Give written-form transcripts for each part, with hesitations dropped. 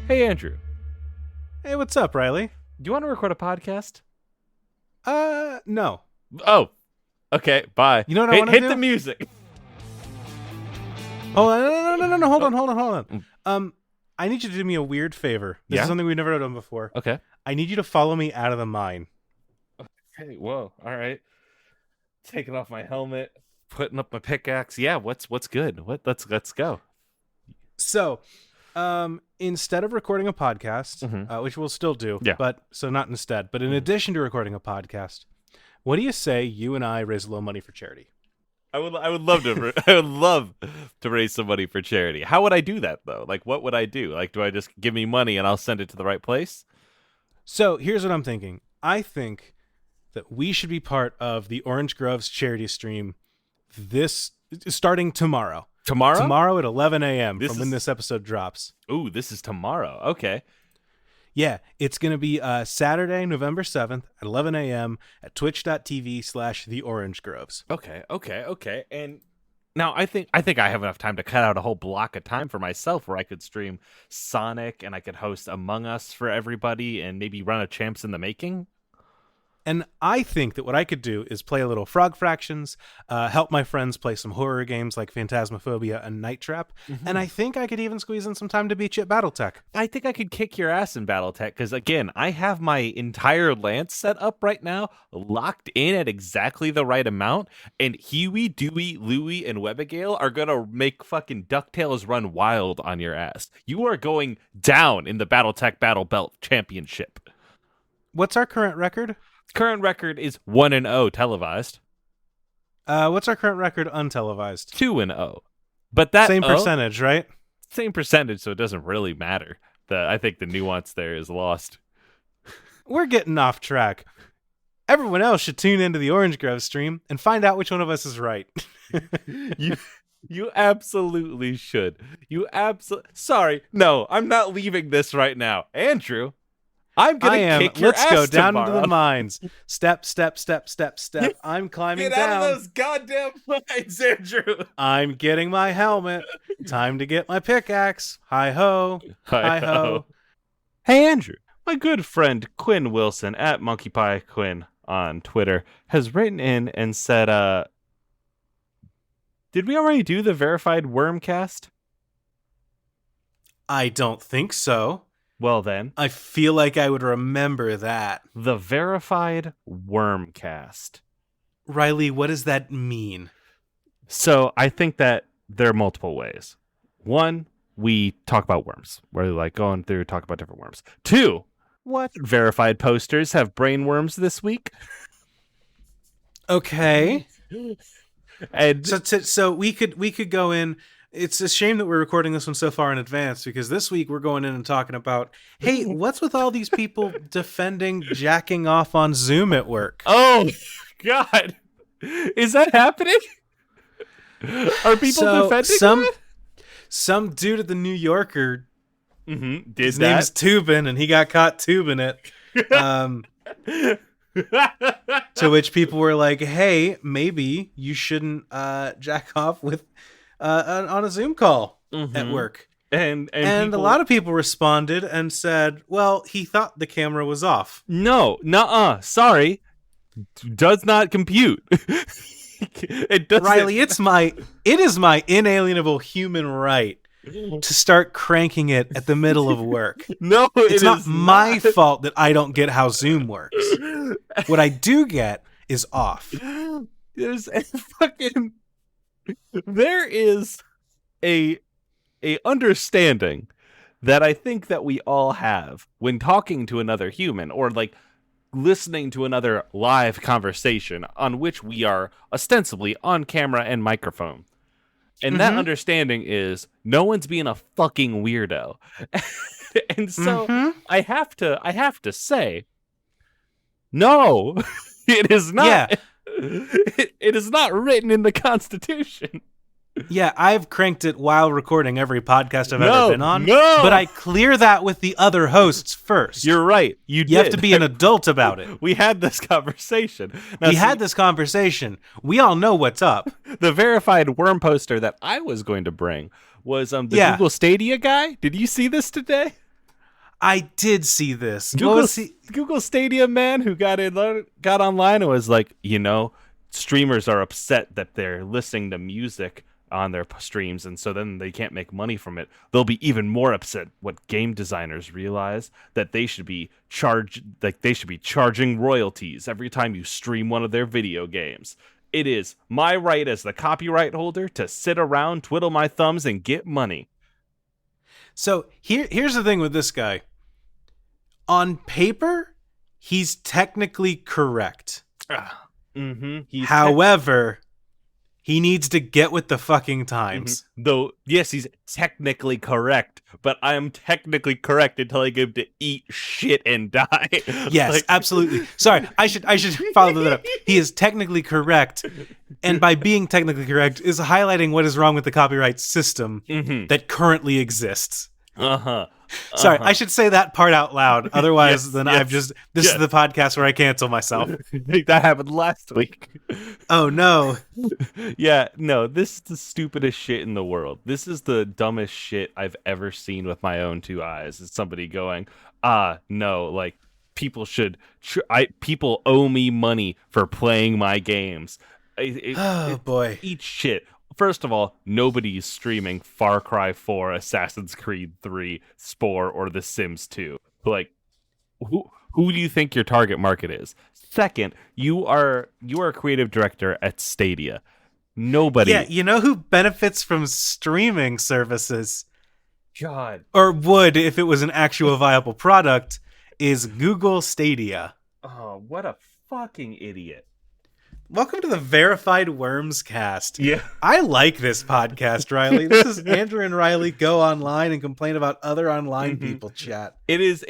Hey, Andrew. Hey, what's up, Riley? Do you want to record a podcast? No. Oh, okay. Bye. You know what I want to do? Hit the music. Hold on, no, hold on. I need you to do me a weird favor. This is something we've never done before. Okay. I need you to follow me out of the mine. Okay. Whoa. All right. Taking off my helmet, putting up my pickaxe. Yeah. What's good? Let's go. So, instead of recording a podcast, which we'll still do, but in addition to recording a podcast, what do you say you and I raise a little money for charity? I would love to. I would love to raise some money for charity. How would I do that though? Like, what would I do? Like, do I just give me money and I'll send it to the right place? So here's what I'm thinking. I think that we should be part of the Orange Groves charity stream starting tomorrow. Tomorrow at 11 a.m. from when this episode drops. Ooh, this is tomorrow. Okay. Yeah, it's going to be Saturday, November 7th at 11 a.m. at twitch.tv/theorangegroves. Okay. And now I think I have enough time to cut out a whole block of time for myself where I could stream Sonic and I could host Among Us for everybody and maybe run a Champs in the Making. And I think that what I could do is play a little Frog Fractions, help my friends play some horror games like Phantasmophobia and Night Trap, and I think I could even squeeze in some time to beat you at Battletech. I think I could kick your ass in Battletech because, again, I have my entire lance set up right now, locked in at exactly the right amount, and Huey, Dewey, Louie, and Webigail are going to make fucking DuckTales run wild on your ass. You are going down in the Battletech Battle Belt Championship. What's our current record? Current record is 1-0 televised. What's our current record untelevised? 2-0. But that same percentage, right? Same percentage, so it doesn't really matter. I think the nuance there is lost. We're getting off track. Everyone else should tune into the Orange Grove stream and find out which one of us is right. You absolutely should. Sorry, no, I'm not leaving this right now. Andrew, I'm gonna kick your ass. Let's go down tomorrow. into the mines. Step. I'm climbing down. Get out of those goddamn mines, Andrew. I'm getting my helmet. Time to get my pickaxe. Hi ho. Hi ho. Hey, Andrew. My good friend Quinn Wilson at Monkey Pie Quinn on Twitter has written in and said, did we already do the verified Wormcast? I don't think so. Well, then. I feel like I would remember that. The verified Wormcast. Riley, what does that mean? So I think that there are multiple ways. One, we talk about worms. We're like going through, talk about different worms. Two, what verified posters have brainworms this week? Okay. And so we could go in. It's a shame that we're recording this one so far in advance because this week we're going in and talking about, hey, what's with all these people defending jacking off on Zoom at work? Oh, God. Is that happening? Are people defending that? Some dude at the New Yorker, his name is Tubin, and he got caught tubing it. To which people were like, hey, maybe you shouldn't jack off with on a Zoom call at work. And a lot of people responded and said, well, he thought the camera was off. No, sorry. Does not compute. It doesn't. Riley, it is my inalienable human right to start cranking it at the middle of work. No, it's not my fault that I don't get how Zoom works. What I do get is off. There is a understanding that I think that we all have when talking to another human or like listening to another live conversation on which we are ostensibly on camera and microphone. And that understanding is no one's being a fucking weirdo. And so I have to say, no, it is not. Yeah. It is not written in the Constitution. Yeah, I've cranked it while recording every podcast I've ever been on. No. But I clear that with the other hosts first. You're right. You have to be an adult about it. We had this conversation. We had this conversation. We all know what's up. The verified worm poster that I was going to bring was the Google Stadia guy. Did you see this today? I did see this. Google Stadia man who got online and was like, streamers are upset that they're listening to music on their streams, and so then they can't make money from it. They'll be even more upset when game designers realize that they should be charging royalties every time you stream one of their video games. It is my right as the copyright holder to sit around, twiddle my thumbs, and get money. So here's the thing with this guy. On paper, he's technically correct. However, he needs to get with the fucking times. Though, yes, he's technically correct, but I am technically correct until I get him to eat shit and die. Yes, absolutely. Sorry, I should follow that up. He is technically correct, and by being technically correct is highlighting what is wrong with the copyright system that currently exists. Sorry, I should say that part out loud. Otherwise, this is the podcast where I cancel myself. That happened last week. Oh, no. Yeah, no, this is the stupidest shit in the world. This is the dumbest shit I've ever seen with my own two eyes. It's somebody going, no, like, people people owe me money for playing my games. Boy. Eat shit. First of all, nobody's streaming Far Cry 4, Assassin's Creed 3, Spore, or The Sims 2. Like, who do you think your target market is? Second, you are a creative director at Stadia. Nobody. Yeah, you know who benefits from streaming services? God. Or would if it was an actual viable product, is Google Stadia. Oh, what a fucking idiot. Welcome to the Verified Wormcast. Yeah. I like this podcast, Riley. This is Andrew and Riley go online and complain about other online people chat. It is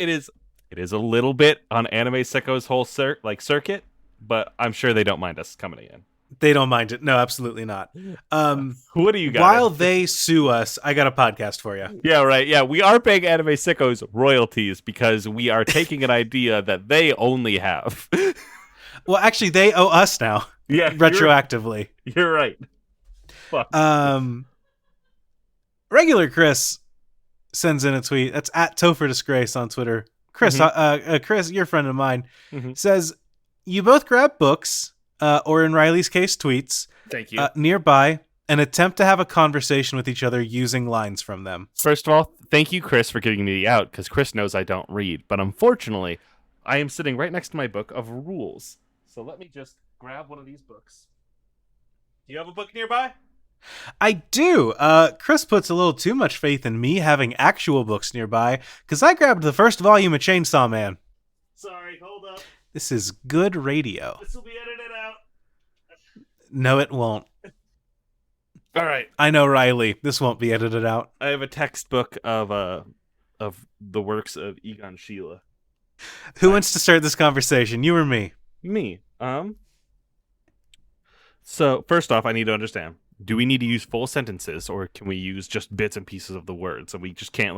a little bit on Anime Sicko's whole circuit, but I'm sure they don't mind us coming in. They don't mind it. No, absolutely not. What do you got? While they sue us, I got a podcast for you. Yeah, right. Yeah, we are paying Anime Sicko's royalties because we are taking an idea that they only have. Well, actually, they owe us now. Yeah, retroactively. You're right. Fuck. Regular Chris sends in a tweet. That's at Topher Disgrace on Twitter. Chris, Chris, you're a friend of mine. Says, you both grab books, or in Riley's case, tweets. Thank you. Nearby and attempt to have a conversation with each other using lines from them. First of all, thank you, Chris, for getting me out, because Chris knows I don't read. But unfortunately, I am sitting right next to my book of rules. So let me just grab one of these books. Do you have a book nearby? I do. Chris puts a little too much faith in me having actual books nearby, because I grabbed the first volume of Chainsaw Man. Sorry, hold up. This is good radio. This will be edited out. No, it won't. All right. I know, Riley. This won't be edited out. I have a textbook of the works of Egon Schiele. Who wants to start this conversation? You or me? Me. So, first off, I need to understand. Do we need to use full sentences, or can we use just bits and pieces of the words? And we just can't,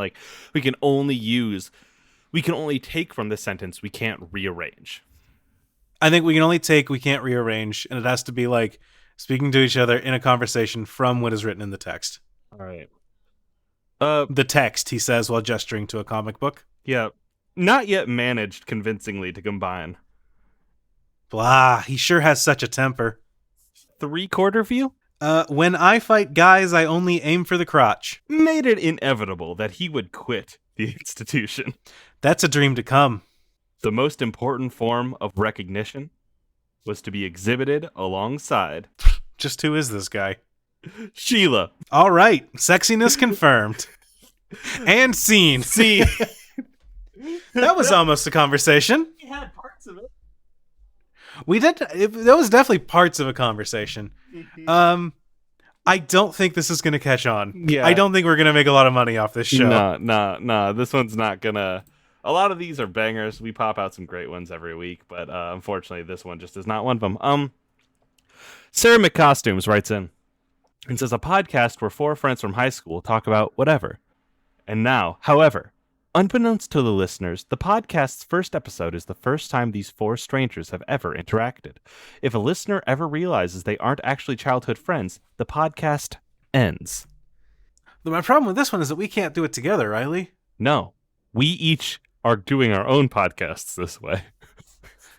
we can only take from this sentence, we can't rearrange. I think we can only take, we can't rearrange, and it has to be like speaking to each other in a conversation from what is written in the text. All right. The text, he says, while gesturing to a comic book. Yeah. Not yet managed convincingly to combine. Blah, he sure has such a temper. 3/4 view? When I fight guys, I only aim for the crotch. Made it inevitable that he would quit the institution. That's a dream to come. The most important form of recognition was to be exhibited alongside. Just who is this guy? Sheila. All right, sexiness confirmed. And scene. Scene. That was almost a conversation. We had parts of it. We did. That was definitely parts of a conversation. I don't think this is going to catch on. Yeah. I don't think we're going to make a lot of money off this show. No. This one's not going to... A lot of these are bangers. We pop out some great ones every week, but unfortunately, this one just is not one of them. Sarah McCostumes writes in and says, a podcast where 4 friends from high school talk about whatever. And now, however... Unbeknownst to the listeners, the podcast's first episode is the first time these 4 strangers have ever interacted. If a listener ever realizes they aren't actually childhood friends, the podcast ends. My problem with this one is that we can't do it together, Riley. No, We each are doing our own podcasts this way.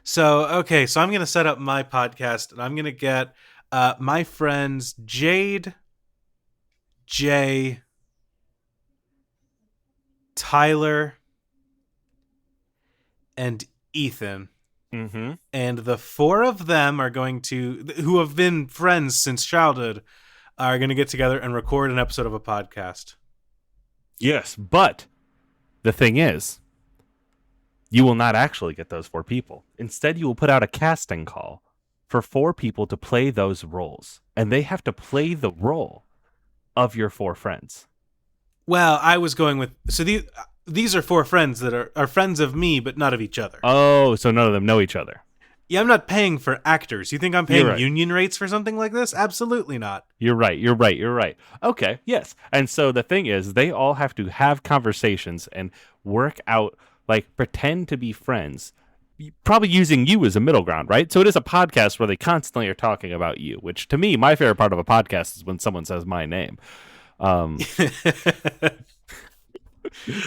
So I'm going to set up my podcast, and I'm going to get my friends Jade, Jay, Tyler, and Ethan. Mm-hmm. And the four of them are going to, who have been friends since childhood, are going to get together and record an episode of a podcast. Yes, but the thing is, you will not actually get those four people. Instead, you will put out a casting call for four people to play those roles. And they have to play the role of your four friends. Well, I was going with... So these are four friends that are friends of me, but not of each other. Oh, so none of them know each other. Yeah, I'm not paying for actors. You think I'm paying union rates for something like this? Absolutely not. You're right. Okay, yes. And so the thing is, they all have to have conversations and work out, like, pretend to be friends, probably using you as a middle ground, right? So it is a podcast where they constantly are talking about you, which to me, my favorite part of a podcast is when someone says my name. I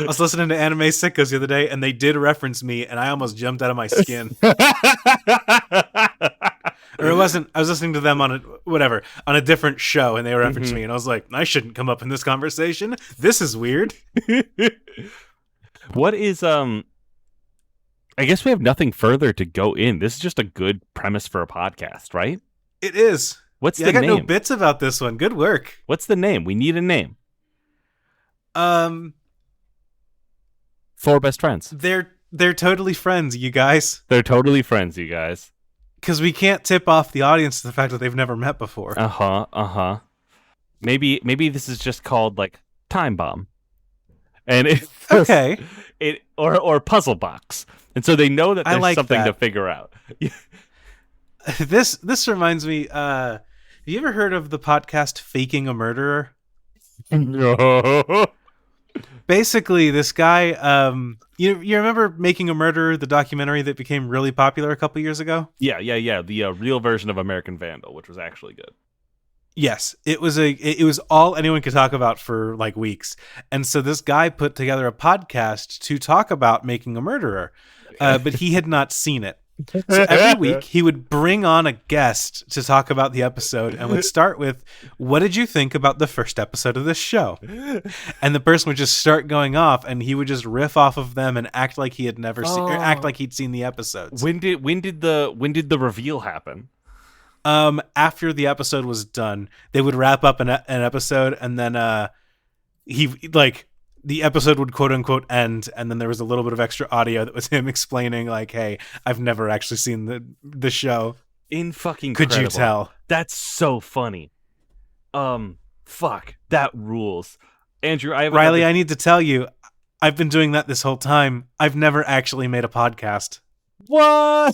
was listening to Anime Sickos the other day, and they did reference me, and I almost jumped out of my skin. Or it wasn't. I was listening to them on a different show, and they referenced me, and I was like, I shouldn't come up in this conversation. This is weird. What is I guess we have nothing further to go in. This is just a good premise for a podcast, right? It is. What's the name? I got no bits about this one. Good work. What's the name? We need a name. Four best friends. They're totally friends, you guys. They're totally friends, you guys. Because we can't tip off the audience to the fact that they've never met before. Maybe this is just called like Time Bomb, and it's okay. Or Puzzle Box, and so they know that there's something to figure out. This reminds me. Have you ever heard of the podcast Faking a Murderer? No. Basically, this guy, you remember Making a Murderer, the documentary that became really popular a couple years ago? Yeah. The real version of American Vandal, which was actually good. Yes, it was all anyone could talk about for like weeks, and so this guy put together a podcast to talk about Making a Murderer, but he had not seen it. So every week he would bring on a guest to talk about the episode and would start with, what did you think about the first episode of this show? And the person would just start going off, and he would just riff off of them and act like he had never seen, or act like he'd seen the episodes. When did the reveal happen? After the episode was done, they would wrap up an episode, and then the episode would quote unquote end, and then there was a little bit of extra audio that was him explaining like, hey, I've never actually seen the show. Could you tell? That's so funny. Fuck, that rules. Andrew, Riley, I need to tell you, I've been doing that this whole time. I've never actually made a podcast. What?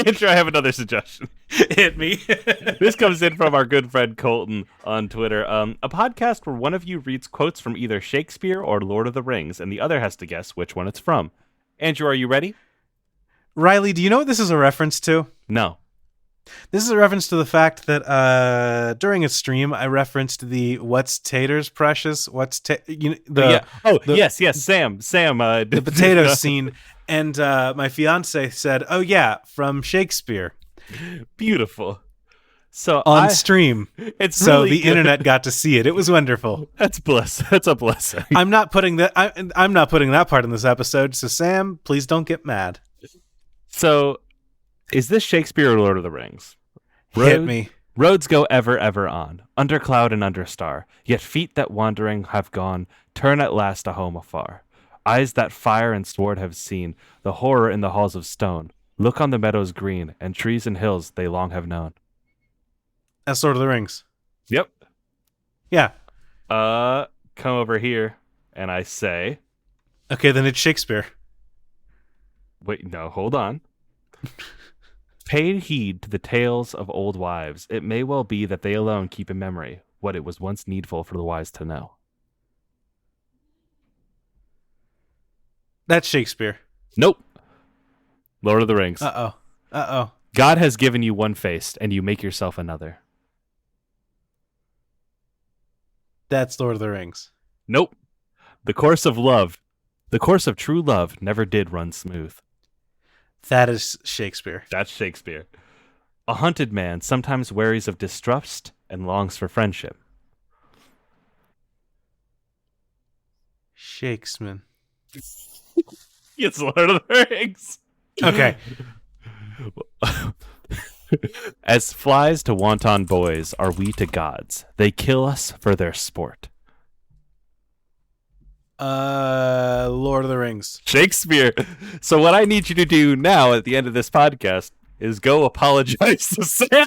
Andrew, I have another suggestion. Hit me. This comes in from our good friend Colton on Twitter. A podcast where one of you reads quotes from either Shakespeare or Lord of the Rings, and the other has to guess which one it's from. Andrew, are you ready? Riley, do you know what this is a reference to? No. This is a reference to the fact that during a stream, I referenced the "What's Taters Precious?" Yes, Sam, the potato scene. And my fiance said, "Oh yeah, from Shakespeare." Beautiful. So on stream, it's so really the good. internet got to see it. It was wonderful. That's a blessing. I'm not putting that. I'm not putting that part in this episode. So Sam, please don't get mad. So, is this Shakespeare or Lord of the Rings? Hit me. Roads go ever, ever on, under cloud and under star. Yet feet that wandering have gone, turn at last to home afar. Eyes that fire and sword have seen, the horror in the halls of stone. Look on the meadows green, and trees and hills they long have known. That's Lord of the Rings. Yep. Yeah. Come over here, and I say... Okay, then it's Shakespeare. Wait, no, hold on. Pay heed to the tales of old wives. It may well be that they alone keep in memory what it was once needful for the wise to know. That's Shakespeare. Nope. Lord of the Rings. Uh-oh. God has given you one face, and you make yourself another. That's Lord of the Rings. Nope. The course of love The course of true love never did run smooth. That is Shakespeare. That's Shakespeare. A hunted man sometimes wearies of distrust and longs for friendship. Shakespeare. It's Lord of the Rings. Okay. As flies to wanton boys are we to gods. They kill us for their sport. Lord of the Rings. Shakespeare. So what I need you to do now at the end of this podcast is go apologize to Sam.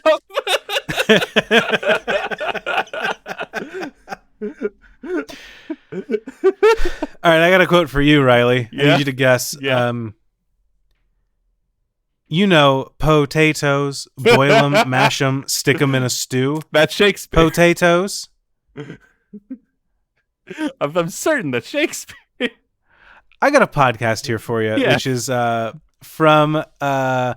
All right, I got a quote for you, Riley. Yeah? I need you to guess. Yeah. Potatoes, boil them, mash them, stick them in a stew. That's Shakespeare. Potatoes. I'm certain that's Shakespeare. I got a podcast here for you, which is from a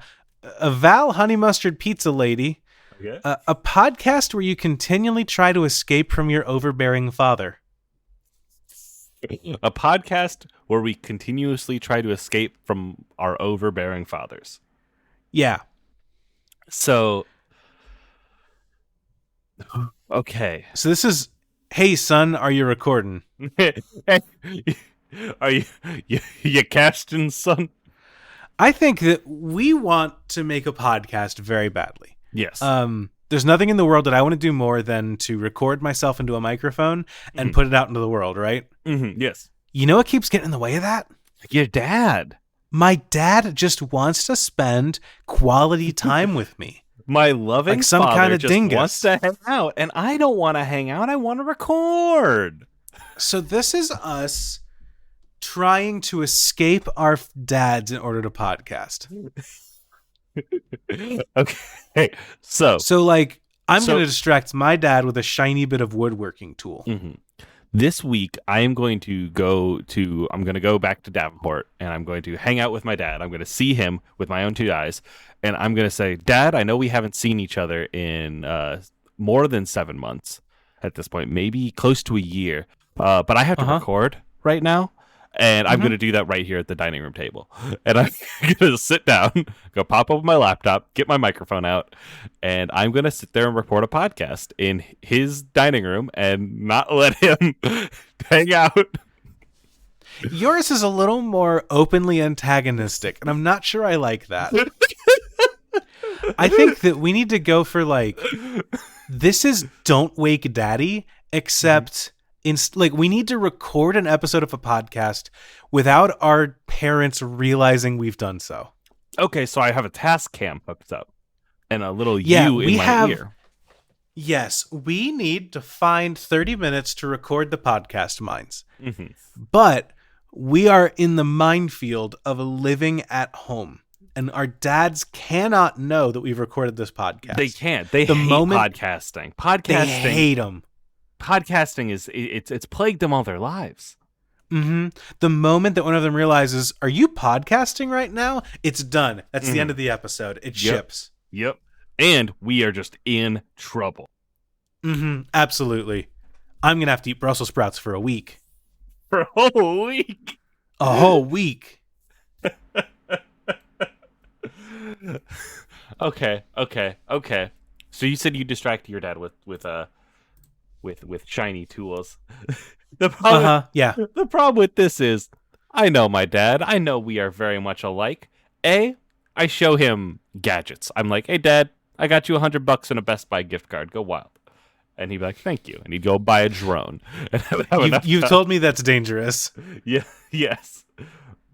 Val Honey Mustard Pizza Lady. Okay. A podcast where you continually try to escape from your overbearing father. A podcast where we continuously try to escape from our overbearing fathers. Yeah. So, okay. So this is, hey son, are you recording? Are you casting, son? I think that we want to make a podcast very badly. Yes. There's nothing in the world that I want to do more than to record myself into a microphone and put it out into the world, right? Mm-hmm. Yes. You know what keeps getting in the way of that? Your dad. My dad just wants to spend quality time with me. My loving like some father kind of just dingus wants to hang out, and I don't want to hang out. I want to record. So this is us trying to escape our dads in order to podcast. Okay. So like I'm going to distract my dad with a shiny bit of woodworking tool. Mm-hmm. This week, I'm going to go back to Davenport, and I'm going to hang out with my dad. I'm going to see him with my own two eyes, and I'm going to say, Dad, I know we haven't seen each other in more than 7 months at this point, maybe close to a year, but I have to record right now, and I'm going to do that right here at the dining room table. And I'm going to sit down, go pop up my laptop, get my microphone out, and I'm going to sit there and record a podcast in his dining room and not let him hang out. Yours is a little more openly antagonistic, and I'm not sure I like that. I think that we need to go for like, this is Don't Wake Daddy, except... we need to record an episode of a podcast without our parents realizing we've done so. Okay, so I have a task cam hooked up and a little in my ear. Yes, we need to find 30 minutes to record the podcast minds. Mm-hmm. But we are in the minefield of living at home. And our dads cannot know that we've recorded this podcast. They can't. They hate podcasting. They hate them. Podcasting it's plagued them all their lives. Mm-hmm. The moment that one of them realizes, are you podcasting right now? It's done. That's the end of the episode. It ships. Yep. And we are just in trouble. Mm-hmm. Absolutely. I'm going to have to eat Brussels sprouts for a week. For a whole week? A whole week. Okay. So you said you distracted your dad with shiny tools. The problem with this is, I know my dad. I know we are very much alike. I show him gadgets. I'm like, hey, Dad, I got you $100 in a Best Buy gift card. Go wild. And he'd be like, thank you. And he'd go buy a drone. You've told me that's dangerous. Yeah. Yes.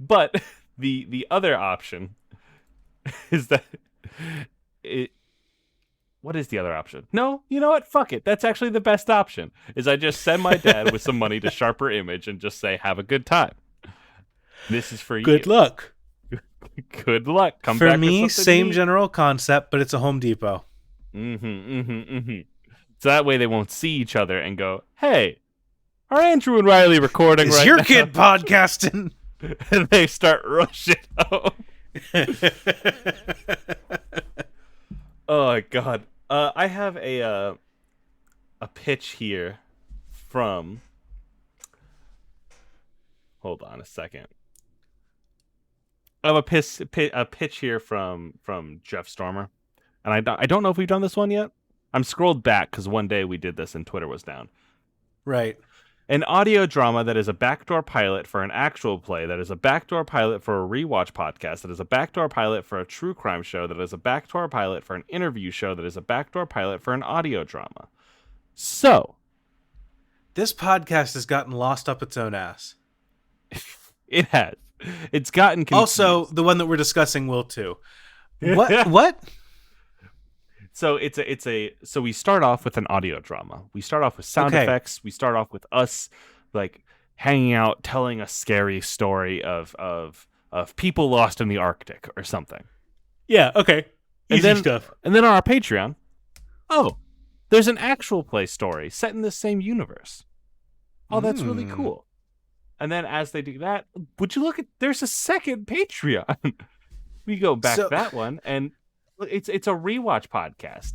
But the other option is that what is the other option? No, you know what? Fuck it. That's actually the best option. Is I just send my dad with some money to Sharper Image and just say, have a good time. This is for you. Good luck. Good luck. Come for back me, with same neat. General concept, but it's a Home Depot. So that way they won't see each other and go, hey, are Andrew and Riley recording right now? Is your kid podcasting? And they start rushing home. Oh my god! I have a pitch here from Hold on a second. I have a pitch here from Jeff Stormer, and I don't know if we've done this one yet. I'm scrolled back because one day we did this and Twitter was down. Right. An audio drama that is a backdoor pilot for an actual play, that is a backdoor pilot for a rewatch podcast, that is a backdoor pilot for a true crime show, that is a backdoor pilot for an interview show, that is a backdoor pilot for an audio drama. So, this podcast has gotten lost up its own ass. It has. It's gotten confused. Also, the one that we're discussing will too. What? So so we start off with an audio drama. We start off with sound effects. We start off with us like hanging out, telling a scary story of people lost in the Arctic or something. Yeah, okay. Easy stuff. And then on our Patreon, there's an actual play story set in the same universe. Oh, that's really cool. And then as they do that, would you look at, there's a second Patreon. We go back that one, and it's a rewatch podcast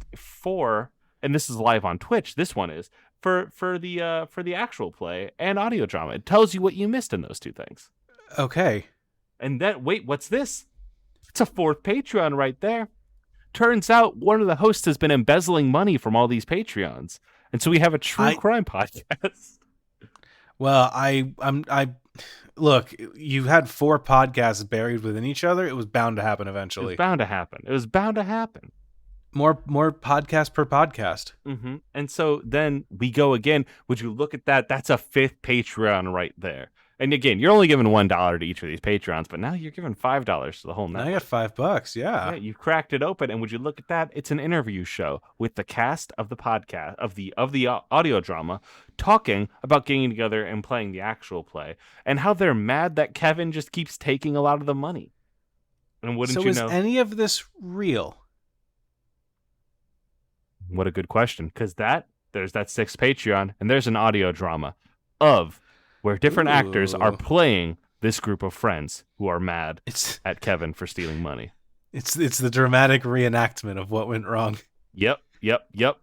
and this is live on Twitch. This one is for the actual play and audio drama. It tells you what you missed in those two things. Okay. And then wait, what's this? It's a fourth Patreon right there. Turns out one of the hosts has been embezzling money from all these Patreons, and so we have a true crime podcast. Well, I look, you had 4 podcasts buried within each other. It was bound to happen eventually. It was bound to happen. More podcast per podcast. Mm-hmm. And so then we go again. Would you look at that? That's a 5th Patreon right there. And again, you're only giving $1 to each of these Patreons, but now you're giving $5 to the whole network. Now I got $5. Yeah, you cracked it open, and would you look at that? It's an interview show with the cast of the podcast of the audio drama, talking about getting together and playing the actual play, and how they're mad that Kevin just keeps taking a lot of the money. And wouldn't you know? So is any of this real? What a good question, because there's that 6th Patreon, and there's an audio drama of where different actors are playing this group of friends who are mad at Kevin for stealing money. It's the dramatic reenactment of what went wrong. Yep.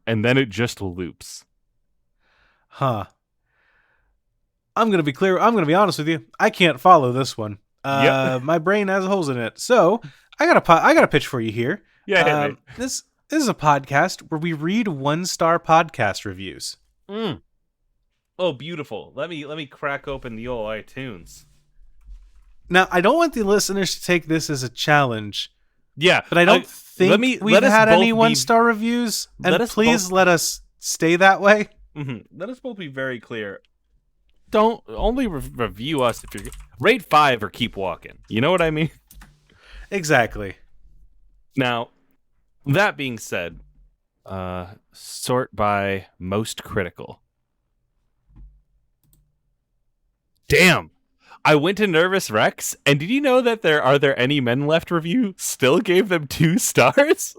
And then it just loops. Huh. I'm going to be clear. I'm going to be honest with you. I can't follow this one. My brain has holes in it. So I got a pitch for you here. Yeah. This is a podcast where we read 1-star podcast reviews. Oh, beautiful. Let me crack open the old iTunes. Now, I don't want the listeners to take this as a challenge. Yeah. But I don't think we've had any 1-star reviews. And please let us stay that way. Mm-hmm. Let us both be very clear. Don't only review us if you're... Rate 5 or keep walking. You know what I mean? Exactly. Now, that being said, sort by most critical. Damn. I went to Nervous Rex, and did you know that Are There Any Men Left review still gave them 2 stars?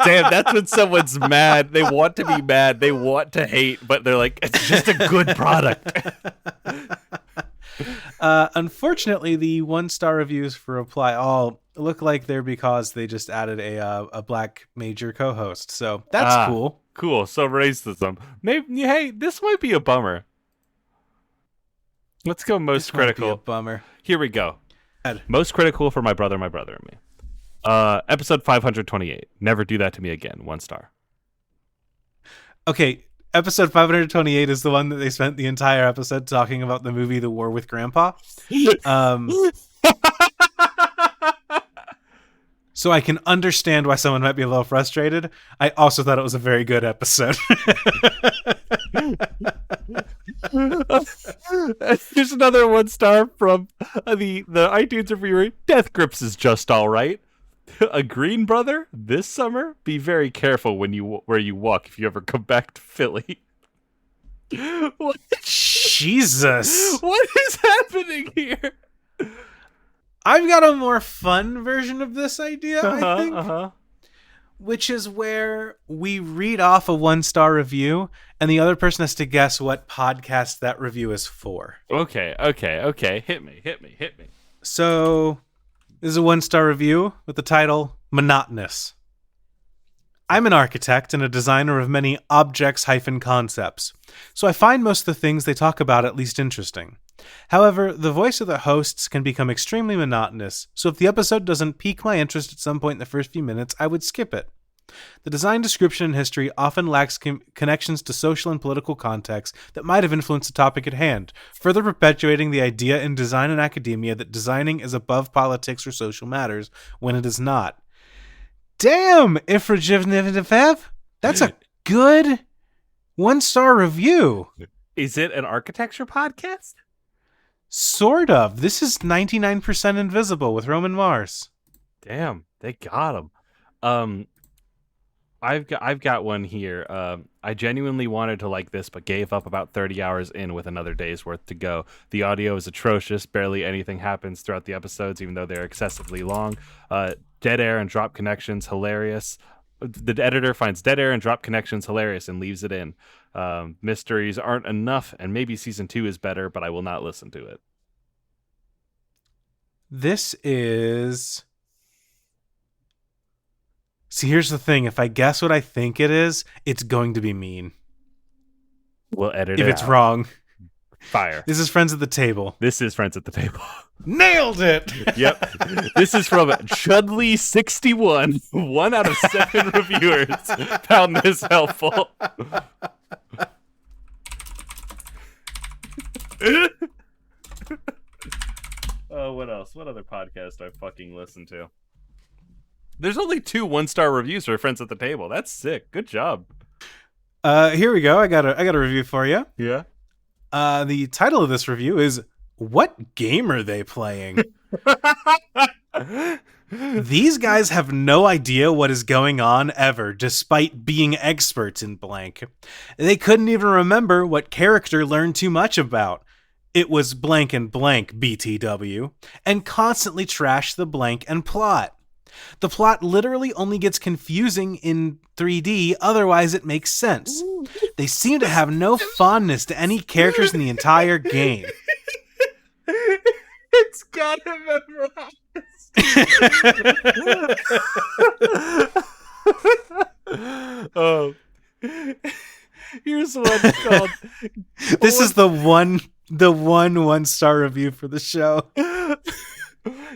Damn, that's when someone's mad. They want to be mad. They want to hate, but they're like, it's just a good product. Unfortunately, the 1-star reviews for Reply All look like they're because they just added a black major co-host. So that's cool. Cool. So racism. Maybe, hey, this might be a bummer. Let's go most critical. Might be a bummer. Here we go. Most critical for my brother and me. Episode 528. Never do that to me again. 1 star. Okay, episode 528 is the one that they spent the entire episode talking about the movie The War with Grandpa. So I can understand why someone might be a little frustrated. I also thought it was a very good episode. Here's another 1 star from the iTunes reviewer. Death Grips is just all right. A green brother this summer. Be very careful where you walk if you ever come back to Philly. What? Jesus, what is happening here? I've got a more fun version of this idea, I think. Which is where we read off a 1-star review, and the other person has to guess what podcast that review is for. Okay. Hit me. So, this is a 1-star review with the title, Monotonous. I'm an architect and a designer of many objects-concepts, so I find most of the things they talk about at least interesting. However, the voice of the hosts can become extremely monotonous, so if the episode doesn't pique my interest at some point in the first few minutes, I would skip it. The design description and history often lacks connections to social and political context that might have influenced the topic at hand, further perpetuating the idea in design and academia that designing is above politics or social matters when it is not. Damn, Ifrajivniv, that's a good 1-star review. Is it an architecture podcast? Sort of. This is 99% Invisible with Roman Mars. Damn, they got him. I've got one here. I genuinely wanted to like this, but gave up about 30 hours in with another day's worth to go. The audio is atrocious. Barely anything happens throughout the episodes, even though they're excessively long. Dead air and drop connections, hilarious. The editor finds dead air and drop connections hilarious and leaves it in. Mysteries aren't enough, and maybe season 2 is better, but I will not listen to it. This is... See, here's the thing. If I guess what I think it is, it's going to be mean. We'll edit it if it's out. Wrong. Fire. This is Friends at the Table. This is Friends at the Table. Nailed it! Yep. This is from Chudley61. 1 out of 7 reviewers found this helpful. Oh, what else? What other podcast do I fucking listen to? There's only 2 1-star reviews for Friends at the Table. That's sick. Good job. Here we go. I got a review for you. Yeah. The title of this review is "What Game Are They Playing?" These guys have no idea what is going on ever, despite being experts in blank. They couldn't even remember what character learned too much about. It was blank and blank BTW, and constantly trashed the blank and plot. The plot literally only gets confusing in 3D, otherwise it makes sense. They seem to have no fondness to any characters in the entire game. It's gotta memorize. Oh. Here's one called... This is the one 1-star review for the show.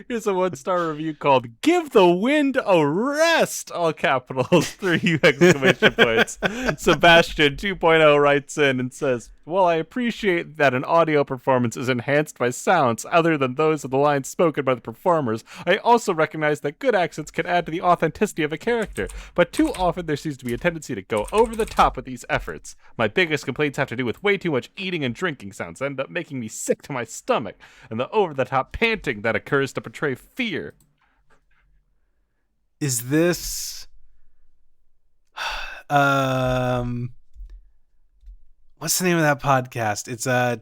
Here's a 1-star review called "Give the Wind a Rest," all capitals, 3 exclamation points. Sebastian 2.0 writes in and says, "While I appreciate that an audio performance is enhanced by sounds other than those of the lines spoken by the performers, I also recognize that good accents can add to the authenticity of a character, but too often there seems to be a tendency to go over the top with these efforts. My biggest complaints have to do with way too much eating and drinking sounds that end up making me sick to my stomach, and the over-the-top panting that occurs to portray fear." Is this what's the name of that podcast? It's I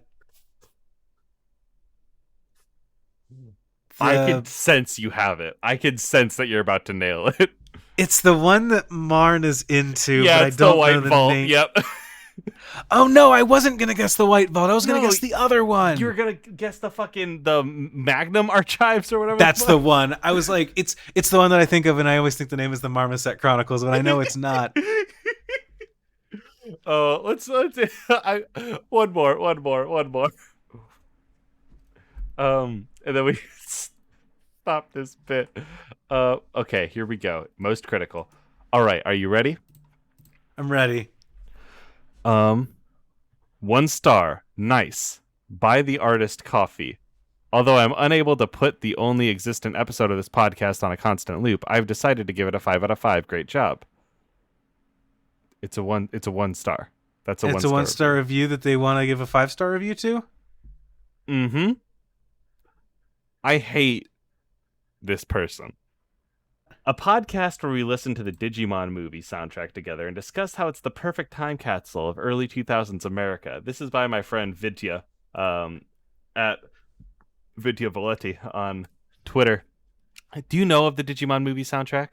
can sense you have it. I can sense that you're about to nail it. It's the one that Marn is into, Yeah, but it's I don't the White know the Vault. name. Yep. Oh no, I wasn't gonna guess the White Vault. I was gonna guess the other one. You were gonna guess the Magnum Archives or whatever. That's the one. I was like, it's the one that I think of, and I always think the name is the Marmoset Chronicles, but I know it's not. Oh, let's one more. And then we stop this bit. Okay, here we go. Most critical. All right, are you ready? I'm ready. 1 star. Nice. Buy the artist coffee. Although I'm unable to put the only existent episode of this podcast on a constant loop, I've decided to give it a 5 out of 5. Great job. It's a 1 star. That's a 1 star. It's a 1-star review that they want to give a 5-star review to? Mm-hmm. I hate this person. A podcast where we listen to the Digimon movie soundtrack together and discuss how it's the perfect time capsule of early 2000s America. This is by my friend Vidya, at Vidya Valetti on Twitter. Do you know of the Digimon movie soundtrack?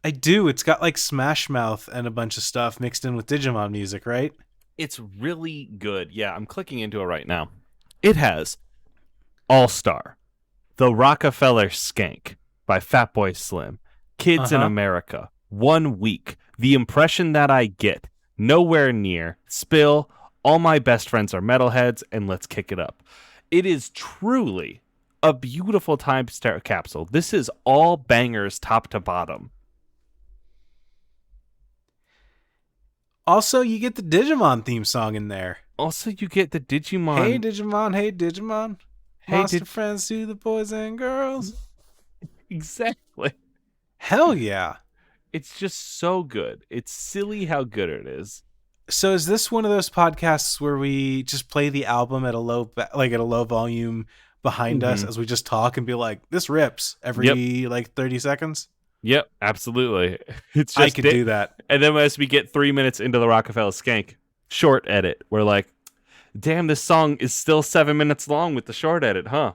I do. It's got like Smash Mouth and a bunch of stuff mixed in with Digimon music, right? It's really good. Yeah, I'm clicking into it right now. It has All-Star, The Rockefeller Skank by Fatboy Slim, Kids in America, 1 week, the impression that I get, nowhere near, spill, all my best friends are metalheads, and let's kick it up. It is truly a beautiful time capsule. This is all bangers top to bottom. Also, you get the Digimon theme song in there. Also, you get the Digimon. Hey, Digimon. Hey, Digimon. Hey, Monster friends to the boys and girls. Exactly. Hell yeah. It's just so good. It's silly how good it is. So is this one of those podcasts where we just play the album at a low volume behind us as we just talk and be like, this rips every 30 seconds? Yep, absolutely. It's just I could do that. And then as we get 3 minutes into the Rockefeller Skank short edit, we're like, damn, this song is still 7 minutes long with the short edit, huh?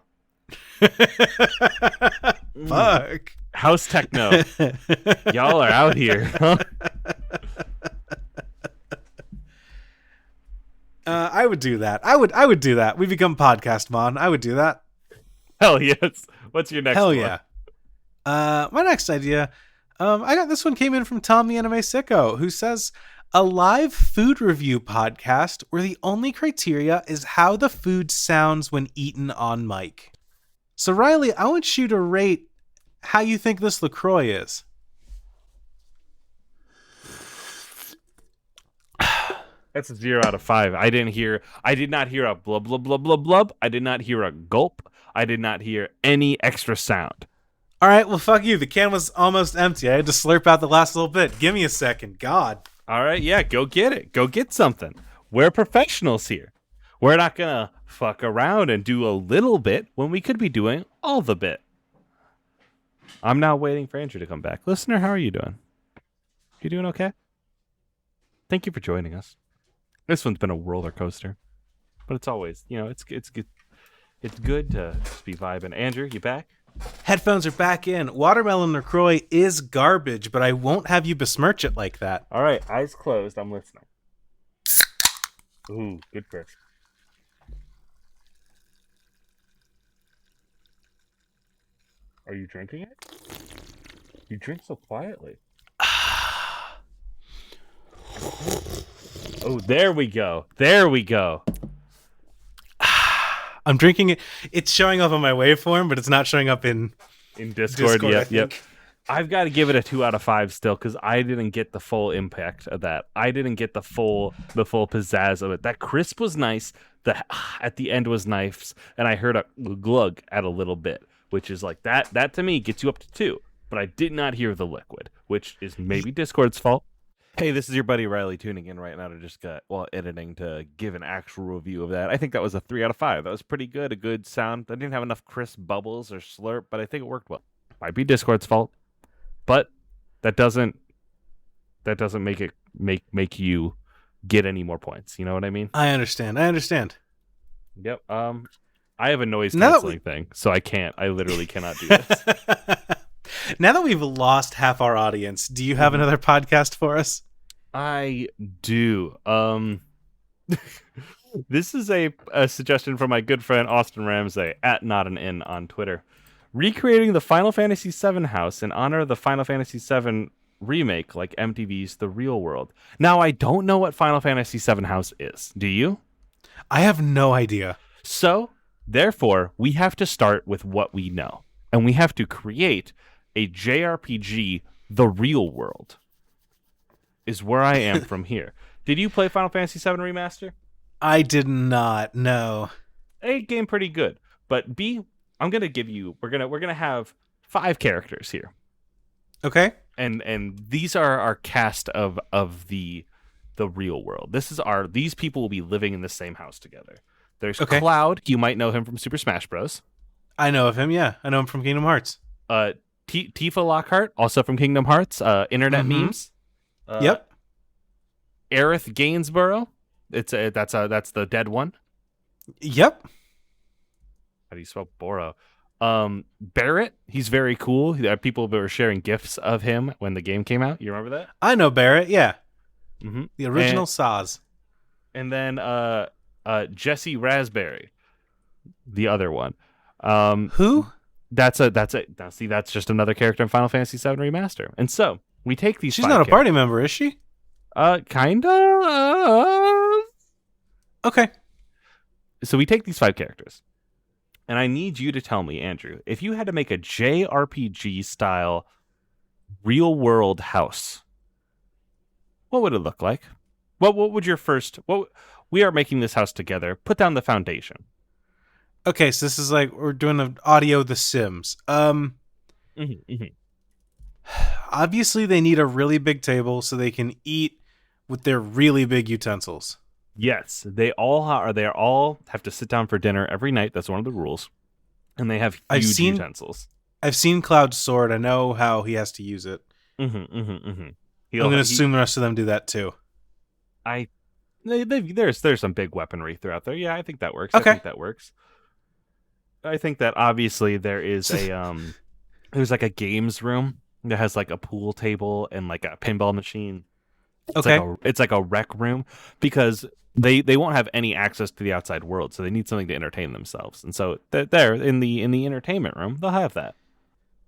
Fuck. House techno. Y'all are out here, huh? I would do that. I would do that. We become Podcast Mon. I would do that. Hell yes. What's your next one? Hell yeah. My next idea, I got this one came in from Tom the Anime Sicko, who says, a live food review podcast where the only criteria is how the food sounds when eaten on mic. So Riley, I want you to rate how you think this LaCroix is. That's a 0 out of 5. I did not hear a blub, blub, blub, blub, blub. I did not hear a gulp. I did not hear any extra sound. All right, well, fuck you. The can was almost empty. I had to slurp out the last little bit. Give me a second. God. All right, yeah, go get it. Go get something. We're professionals here. We're not going to fuck around and do a little bit when we could be doing all the bit. I'm now waiting for Andrew to come back. Listener, how are you doing? You doing okay? Thank you for joining us. This one's been a roller coaster, but it's always, it's good. It's good to just be vibing. Andrew, you back? Headphones are back in. Watermelon LaCroix is garbage, but I won't have you besmirch it like that. All right, eyes closed. I'm listening. Ooh, good crisp. Are you drinking it? You drink so quietly. Oh, there we go. There we go. I'm drinking it. It's showing up on my waveform, but it's not showing up in Discord. Yep. I've got to give it a 2 out of 5 still because I didn't get the full impact of that. I didn't get the full pizzazz of it. That crisp was nice. The at the end was nice, and I heard a glug at a little bit, which is like that. That to me gets you up to 2. But I did not hear the liquid, which is maybe Discord's fault. Hey, this is your buddy Riley tuning in right now to just editing to give an actual review of that. I think that was a 3 out of 5. That was pretty good. A good sound. I didn't have enough crisp bubbles or slurp, but I think it worked well. Might be Discord's fault, but that doesn't make it make you get any more points. You know what I mean? I understand. Yep. I have a noise canceling thing, so I literally cannot do this. Now that we've lost half our audience, do you have another podcast for us? I do. This is a suggestion from my good friend Austin Ramsey at Not an Inn on Twitter. Recreating the Final Fantasy VII house in honor of the Final Fantasy VII remake, like MTV's The Real World. Now, I don't know what Final Fantasy VII house is. Do you? I have no idea. So, therefore, we have to start with what we know. And we have to create a JRPG, The Real World, is where I am from here. Did you play Final Fantasy VII Remaster? I did not, no. A game pretty good. But B, I'm going to give you, we're going to have 5 characters here. Okay. And these are our cast of the Real World. These people will be living in the same house together. There's Cloud. You might know him from Super Smash Bros. I know of him, yeah. I know him from Kingdom Hearts. Tifa Lockhart, also from Kingdom Hearts. Internet memes. Yep. Aerith Gainsborough. That's the dead one. Yep. How do you spell Boro? Barrett. He's very cool. People were sharing GIFs of him when the game came out. You remember that? I know Barrett. Yeah. Mm-hmm. The original Saz. And then Jesse Raspberry, the other one. Who? That's it. Now, see, that's just another character in Final Fantasy VII Remaster. And so We take these. She's not a party member, is she? Kinda. Okay. So we take these 5 characters, and I need you to tell me, Andrew, if you had to make a JRPG style real world house, what would it look like? What would your first? We are making this house together. Put down the foundation. Okay, so this is like we're doing an audio The Sims. Obviously, they need a really big table so they can eat with their really big utensils. Yes, they all have to sit down for dinner every night. That's one of the rules, and they have huge utensils. I've seen Cloud's sword. I know how he has to use it. I'm going to assume the rest of them do that too. There's some big weaponry throughout there. Yeah, I think that works. Okay. I think that works. I think that obviously there is there's like a games room that has like a pool table and like a pinball machine. It's like a rec room because they won't have any access to the outside world, so they need something to entertain themselves. And so there in the entertainment room, they'll have that.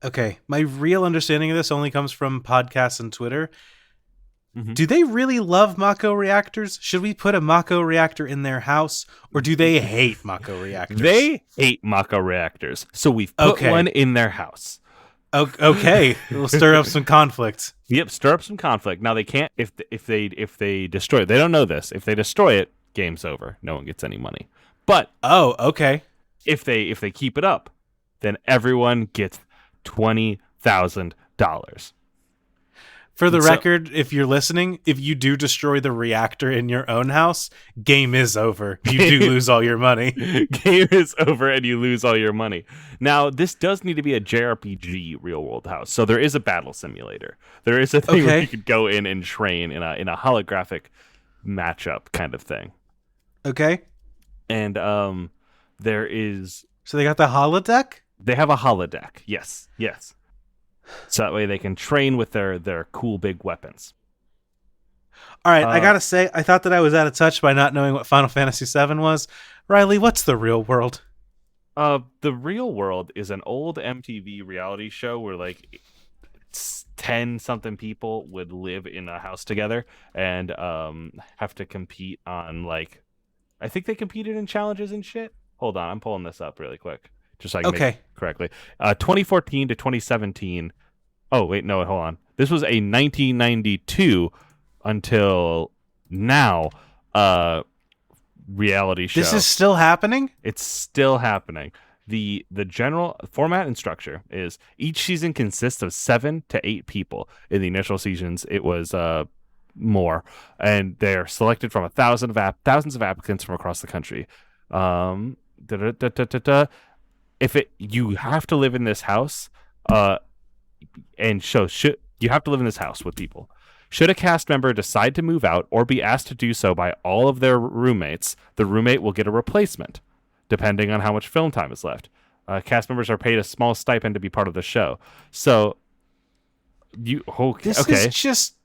Okay, my real understanding of this only comes from podcasts and Twitter. Mm-hmm. Do they really love Mako reactors? Should we put a Mako reactor in their house, or do they hate Mako reactors? They hate Mako reactors, so we've put one in their house. Okay, we'll stir up some conflict. Yep, stir up some conflict. Now they can't if they destroy it. They don't know this. If they destroy it, game's over. No one gets any money. But okay. If they keep it up, then everyone gets $20,000. For the record, if you're listening, if you do destroy the reactor in your own house, game is over. You do lose all your money. Game is over and you lose all your money. Now, this does need to be a JRPG real-world house. So there is a battle simulator. There is a thing where you could go in and train in a holographic matchup kind of thing. Okay. And there is... So they got the holodeck? They have a holodeck. Yes. So that way they can train with their cool big weapons. All right, I gotta say, I thought that I was out of touch by not knowing what Final Fantasy VII was. Riley, what's the real world? The real world is an old MTV reality show where like 10-something people would live in a house together and have to compete on like, I think they competed in challenges and shit. Hold on, I'm pulling this up really quick. Just so I can make it correctly. 2014 to 2017. Oh, wait, no, hold on. This was a 1992 until now reality show. This is still happening? It's still happening. The general format and structure is each season consists of 7 to 8 people. In the initial seasons, it was more. And they're selected from thousands of applicants from across the country. You have to live in this house, you have to live in this house with people. Should a cast member decide to move out or be asked to do so by all of their roommates, the roommate will get a replacement, depending on how much film time is left. Cast members are paid a small stipend to be part of the show. So, it's just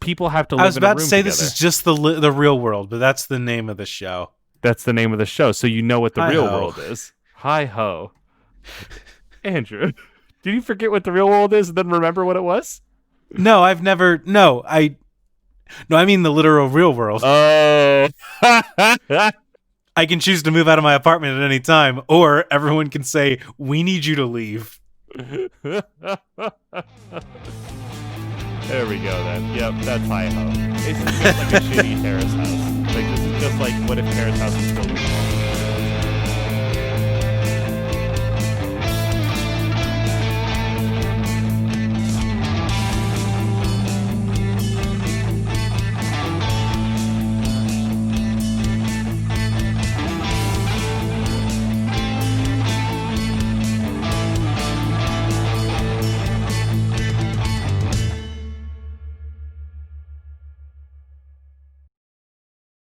people have to live in a room together. I was about to say this is just the real world, but that's the name of the show. That's the name of the show, so you know what the real world is. Hi-ho. Andrew, did you forget what the real world is and then remember what it was? No, I've never... No, I mean the literal real world. Oh. I can choose to move out of my apartment at any time, or everyone can say, we need you to leave. There we go, then. Yep, that's hi-ho. It's just like a shitty terrace house. Like, this is just like, what if terrace house was built